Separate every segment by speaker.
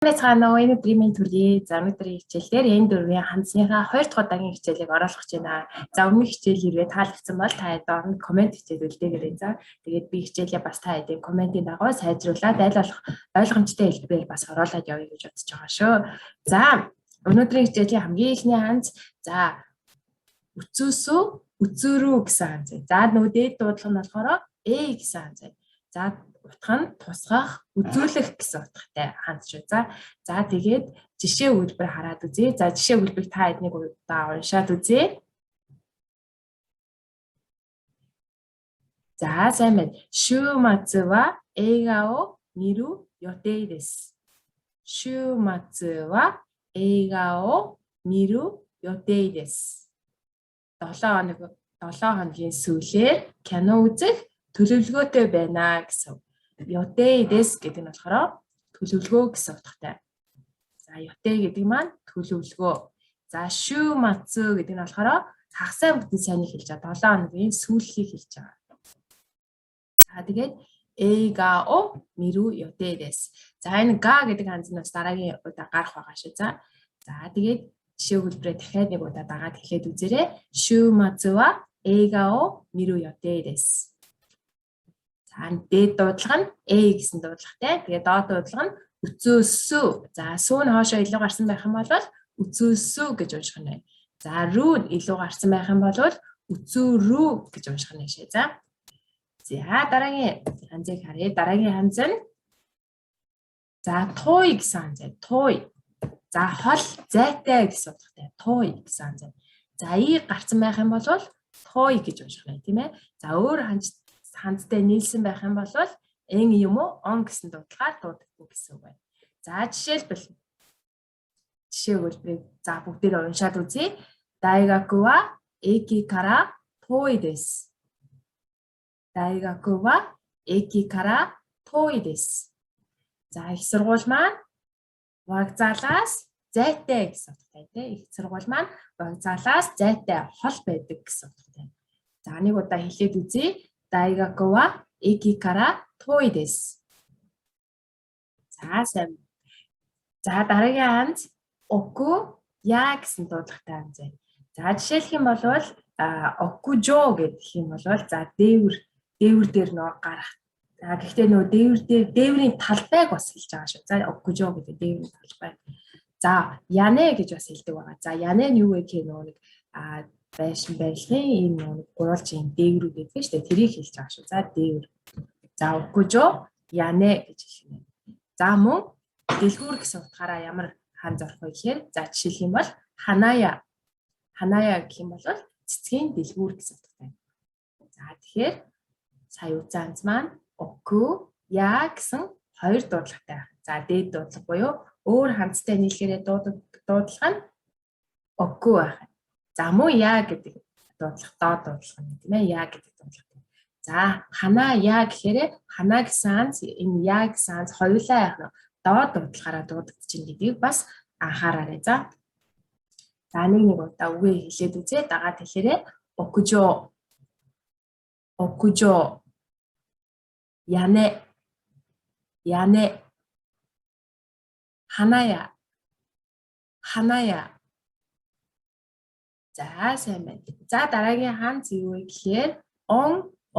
Speaker 1: Цаана энэ өдрийн төргий за өнөөдрийн хичээлээр энэ дөрвийн хандсныхаа 2 дахь удаагийн хичээлийг оруулах гэж байна. За өмнөх хичээл хэрвээ таалагдсан бол та доор нь комент бичээд үлдээгээрэй. За тэгээд би хичээлээ бас та хэдийн комментийн дагуу сайжруулаад айл болох ойлгомжтой хэлбэрээр бас оруулаад явъя гэж бодож байгаа шүү. За өнөөдрийн хичээлийн хамгийн эхний хандс за үцөөсөө үцөөрөө гэсэн хандс. За нөгөө дээд дуудлага нь болохоор гэсэн хандс. За утга нь тусгах, үзүүлэх гэсэн утгатай хандж байна. За тэгээд жишээ өгүүлбэр хараад үзье. За жишээ өгүүлбэрийг та эднийг удаа уншаад үзье. За сайн байна. Шүүмацу ва эйга о миру йотei desu. Шүүмацу ва эйга о миру йотei desu. 7 хоногийн сүүлээр кино үзэх төлөвлөгөөтэй байна гэсэн. Йотei desu гэдэг нь болохоор төлөвлөгөө гэсэн утгатай. За йотei гэдэг маань төлөвлөгөө. За шүүмацу гэдэг нь болохоор хагасаа бүтэн сайныг хэлж байгаа. 7 хоногийн сүүлхийг хэлж байгаа. За тэгээд эйга о миру йотei desu. За энэ га гэдэг хандс нь бас дараагийн удаа гарах байгаа шүү. За тэгээд жишээ өгүүлбэрээ дахиад нэг удаа дагаад хэлээд үзээрэй. Шүүмацу ва эйга о миру йотei desu. За дээд дуудлага нь гэсэн дуудлагатай. Тэгээд доод дуудлага нь үцөөсөө. За сүү нь хоошоо илүү гарсан байх юм бол үцөөсөө гэж унших нь. За рүү илүү гарсан байх юм бол үцөөрөө гэж унших нь шээ. За дараагийн хандсыг харъя. Дараагийн хандс нь за той гэсэн хандс. Той. За хол зайтай гэсэн утгатай. Той гэсэн хандс. За гарсан байх юм бол той гэж унших нь тийм ээ. За өөр хандтай нийлсэн байх юм бол юм уу он гэсэн дуудлагаар дуудагдана гэсэн үг байна. За жишээ өгүүлбэрийг за бүгдээрээ уншаад үзье. Дайгаку ва эки кара той desu. Дайгаку ва эки кара той desu. За их сургууль маань вокзалаас зайтай гэсэн утгатай тийм. Их сургууль маань вокзалаас зайтай хол байдаг гэсэн утгатай. За нэг удаа хэлээд үзье. Дайгаку ва эки кара той desu. За дараагийн хандс оку я гэсэн дуудлагатай хандс. За жишээлх юм бол окужо гэдэг юм бол за дээвэр дээр нөө гарах. За гэхдээ нөө дээврийн талбайг бас хэлж байгаа шүү. За окужо гэдэг дээврийн талбай. За яне гэж бас хэлдэг байгаа. За яне нь юу вэ гэх нөө нэг байшин ийм гурвалжийн дээврүүд гэдэг нь шүү дээ. Тэрийг хэлж байгаа шүү. За дээвэр. За окужо яне гэж хэлнэ. За мөн дэлгүүр гэсэн утгаараа ямар хандс орох вэ гэхээр за жишээлх юм бол ханая гэх юм бол цэцгийн дэлгүүр гэсэн утгатай. За тэгэхээр сая үзэн хандс маань оку я гэсэн хоёр дуудлагатай. За дээд дуудлага буюу өөр хандстай нийлэхээр дуудлага нь оку байх. За мөн я гэдэг дуудлага доод дуудлага нь тийм ээ. Я гэдэг дуудлага. За хана я гэхээр хана гэсэн хандс энэ я гэсэн хандс хоёулаа яг доод дуудлагаараа дуудагдчихна гэдгийг бас анхаараарай. За нэг удаа үгээ хэлээд үзье. Дагаад хэлээрээ окужо яне ханая. За сайн байна. За дараагийн хандс юу вэ гэхээр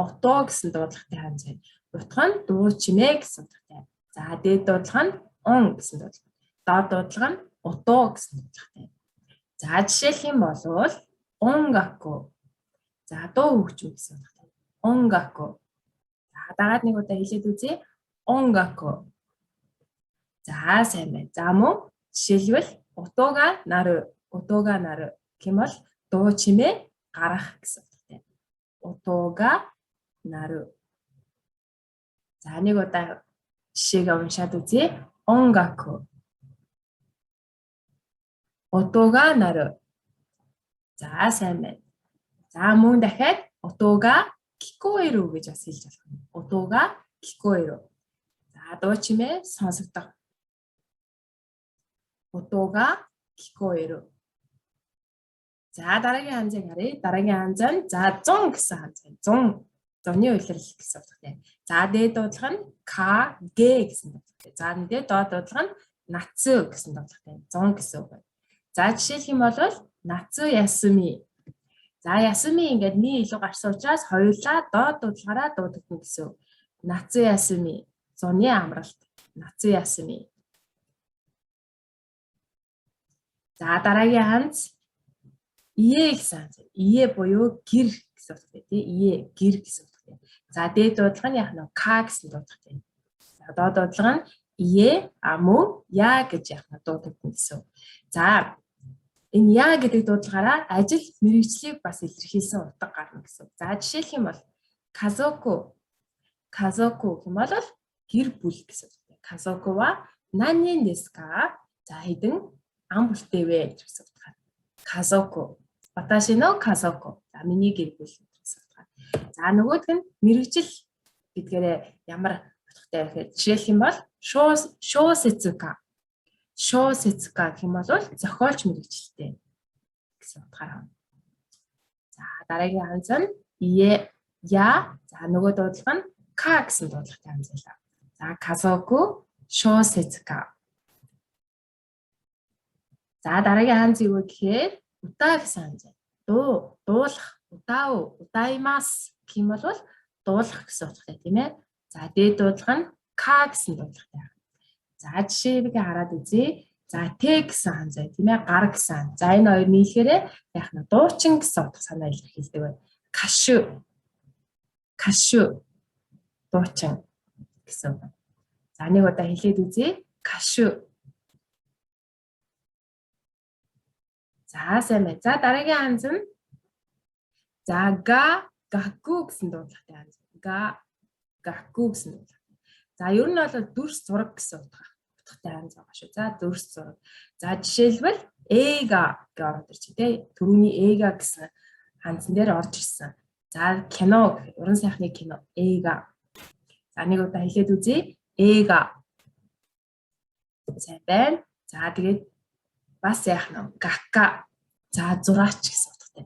Speaker 1: ото гэсэн дуудлагатай хандс байна. Утга нь дуу чимээ гэсэн утгатай. За дээд дуудлага нь он гэсэн дуудлага. Доод дуудлага нь ото гэсэн дуудлагатай. За жишээлх юм бол онгаку. За дуу хөгжим гэсэн утгатай. Онгаку. За дагаад нэг удаа хэлээд үзье. Онгаку. За сайн байна. За мөн жишээлбэл утога нару гэмэл дуу чимээ гарах гэсэн утгатай. Утога нару. За нэг удаа жишээгээ уншаад үзье. Онгаку. Утога нару. За сайн байна. За мөн дахиад утога кикоэру гэж бас хэлж байна. Утога кикоэру. За дуу чимээ сонсогдох. Утога кикоэру. За дараагийн хандсыг харъя. Дараагийн хандс нь за 100 гэсэн хандс байна. 100 зовны үйлрэл гэсэн утгатай. За дээд дуудлага нь к г гэсэн утгатай. За дээд доод дуудлага нь Natsu гэсэн дуудлагатай. 100 гэсэн үг. За жишээлх юм бол Natsu Yasumi. За Yasumi ингээд ми илүү гарсан учраас хоёулаа доод дуудлагаараа дуудагдана гэсэн үг. Natsu Yasumi. 100-ны амралт. Natsu Yasumi. За дараагийн ханц ие гэсэн ханц. Ие буюу гэр гэсэн утгатай тий. Ие гэр гэсэн утгатай. За дээд дуудлага нь яг нэг ка гэсэн дуудлагатай. За доод дуудлага нь ие мөн я гэж яг дуудагдана гэсэн. За энэ я гэдэг дуудлагаараа ажил мэргэжлийг бас илэрхийлсэн утга гарна гэсэн. За жишээлх юм бол казоку. Казоку гэм бол гэр бүл гэсэн. Казоку ва нанин desu ka? За хэдэн ам бүлтэй вэ гэсэн утгаар. Казоку. Ваташи но казоку. За миний гэр бүл гэсэн утгаар. За нөгөөх нь мэргэжил гэдгээрээ ямар утгатай вэ гэхээр жишээлх юм бол шоусэцука. Шоусэцука гэм бол зохиолч мэргэжилтэй гэсэн утгаар. За дараагийн ханц нь ие я. За нөгөө дуудлага нь ка гэсэн дуудлагатай ханзлаа. За казоку шоусэцука. За дараагийн ханз юу вэ гэхээр ута гэсэн ханз. Дуулах, утаа, утаимас гэх юм бол дуулах гэсэн утгатай тийм ээ. За дээд дуудлага нь ка гэсэн дуудлагатай. За жишээг хараад үзье. За тэ гэсэн ханз тийм ээ, гар гэсэн ханз. За энэ хоёр нийлэхээр яг нь дуучин гэсэн утга санаа илэрхийлдэг бай. Кашу. Кашу. Дуучин гэсэн. За нэг удаа хэлээд үзье. Кашу. За сайн байна. За дараагийн ханз нь за гакку гэсэн дуудлагатай ханз. Гакку гэсэн дуудлага. За ер нь бол дүрс зураг гэсэн утгатай ханз байгаа шүү. За дүрс зураг. За жишээлбэл эга гэж ороод ирчих тий. Түрүүний эга гэсэн ханзан дээр орж ирсэн. За кино гэх уран сайхны кино эга. За нэг удаа хэлээд үзье. Эга. Сайн байна. За тэгээд бас яах нь гакка. За зураач гэсэн утгатай.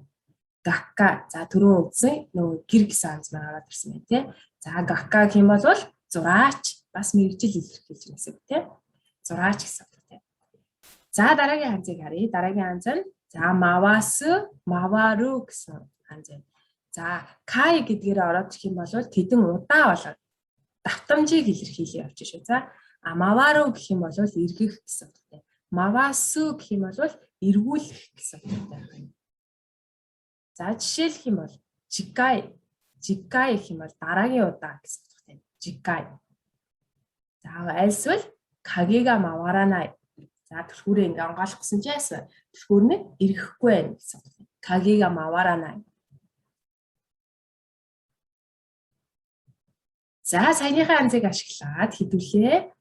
Speaker 1: Гакка. За түрүү үзсэн нөгөө гэр гэсэн ханз маань ороод ирсэн байна тий. За гакка гэх юм бол зураач бас мэргэжил илэрхийлж байна гэсэн үг тий. Зураач гэсэн утгатай. За дараагийн ханзыг харъя. Дараагийн ханз нь за мавасу, мавару гэсэн ханз байна. За кай гэдгээр ороод ирэх юм бол тэдэн удаа болоод давтамжийг илэрхийлээ явж шүү. За мавару гэх юм бол эргэх гэсэн утгатай. Мавасу гэх юм бол эргүүлэх гэсэн утгатай. За жишээлх юм бол жикай. Жикай гэх юм бол дараагийн удаа гэсэн утгатай. Жикай. За альсвал кагега маваранай. За түлхүүрээ ингээ онгойлох гэсэн чинь түлхүүр нь эргэхгүй байх гэсэн утгатай. Кагега маваранай. За саяныхаа ханзыг ашиглаад хэдүүлээ.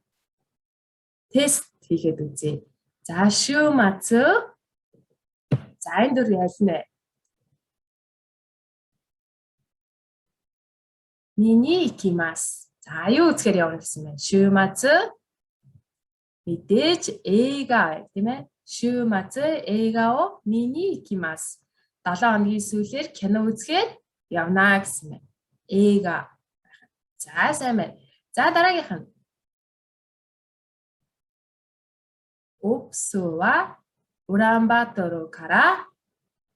Speaker 1: Тест хийгээд үзье. За шүмацу. За энэ дөр ялна. Мини икимас. За юу үзэхээр явна гэсэн байна. Шүмацу. Мэдээж эйга тийм ээ. Шүмацу эйгао мини икимас. 7 хоногийн сүүлээр кино үзэхээр явна гэсэн байна. Эйга. За сайн байна. За дараагийнх нь. Упсу ва Улаанбаатар кара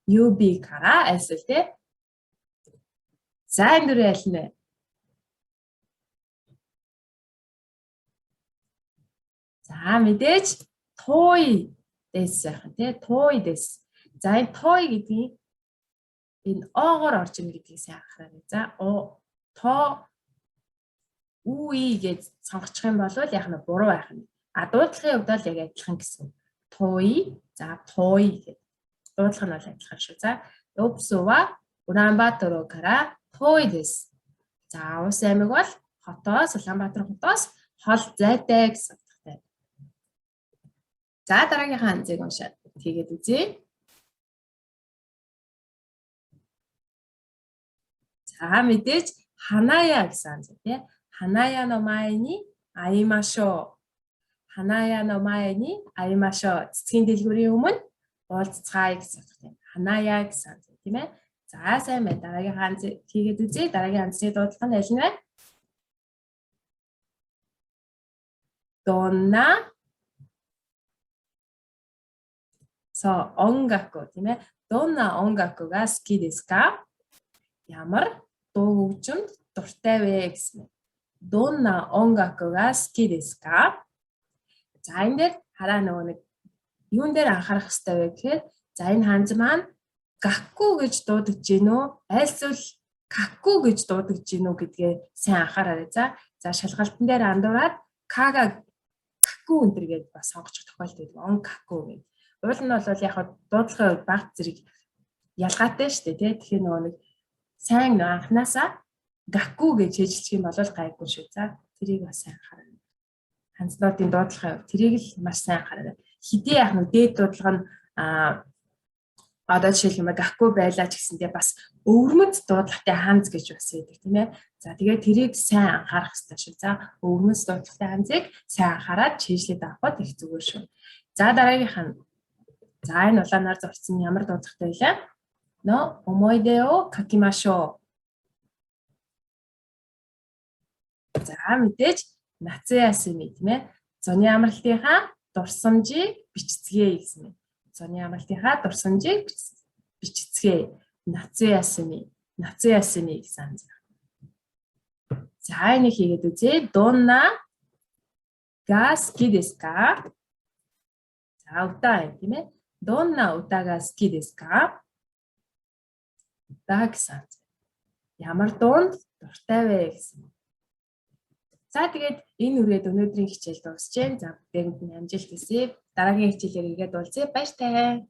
Speaker 1: Юби кара альсвал те. За энэ дөрөв ялна. За мэдээж той дэс яхан те. Той дэс. За энэ той гэдгийг энэ оогоор орж ийн гэдгийг сайн анхаарай. За то үе гэж сонгочих юм бол яг нь буруу байх нь. А дуудлагын хувьд л яг адилхан гэсэн. Той, за той гэдэг. Дуудлага нь бол адилхан шүү. За Упсу ва Улаанбаатар кара той дэс. За Улс аймаг бол хотоос Улаанбаатар хотоос хол зайтай гэсэн утгатай. За дараагийн ханзыг уншаад хийгээд үзье. За мэдээж ханаяа гэсэн ханз тий. Ханаяа no mae ni aimashou. Ханаяа no mae ni aimashou. Цэцгийн дэлгүүрийн өмнө уулзцгаая гэсэн утгатай. Ханаяа гэсэн ханз тийм ээ. За сайн байна. Дараагийн ханз хийгээд үзье. Дараагийн ханзны дуудлага нь аль нь вэ? Дonna So, онгаку тийм ээ. Донна онгаку га ски desu ka? Ямар дуу хөгжимд дуртай вэ гэсэн юм. Донна онгаку га ски desu ka? За энэ дээр хараа нөгөө нэг юун дээр анхаарах хэрэгтэй вэ гэхээр за энэ ханз маань гакку гэж дуудаж гинөө айлсвал какку гэж дуудаж гинөө гэдгээ сайн анхаараарай. За шалгалтын дээр андуураад кага какку энэ гээд бас сонгочих тохиолдол байдаг. Он какку гэдэг. Уул нь бол яг дуудлагын үед баг зэрэг ялгаатай шүү дээ тий. Тэгэхээр нөгөө нэг сайн анханасаа гакку гэж хэлчих юм бол гайгүй шүү. За тэрийг бас сайн анхаарай. Ханцнуудын дуудлагын үед тэрийг л маш сайн анхаарай. Хидээ яг нэг дээд дуудлага нь одоо жишээлх юм гакку байлаа ч гэсэндээ бас өвөрмөц дуудлагатай ханз гэж бас байдаг тийм ээ. За тэгээд тэрийг сайн анхаарах хэрэгтэй шүү. За өвөрмөц дуудлагатай ханзыг сайн анхаараад чийжлээд авахд их зүгээр шүү. За дараагийнх нь за энэ улаанаар зурсан ямар дуудлагатай вэ? Но омойдэ о какимашоо. За мэдээж нациясми тийм ээ. Зуны амралтынхаа дурсамжийг бичцгээе гэсэн юм. Зуны амралтынхаа дурсамжийг бичцгээе. Нациясми гэсэн. За энийг хийгээд үзье. Донна га ски desu ka? За удаа юм тийм ээ. Донна удаа ски desu ka? Гэсэн. Ямар дуунд дуртай вэ гэсэн. За тэгээд энэ үрээд өнөөдрийн хичээл дуусчихээн. За бүгдээрэнд нь амжилт хүсье. Дараагийн хичээлээр ирээд уулзъя. Баяртай.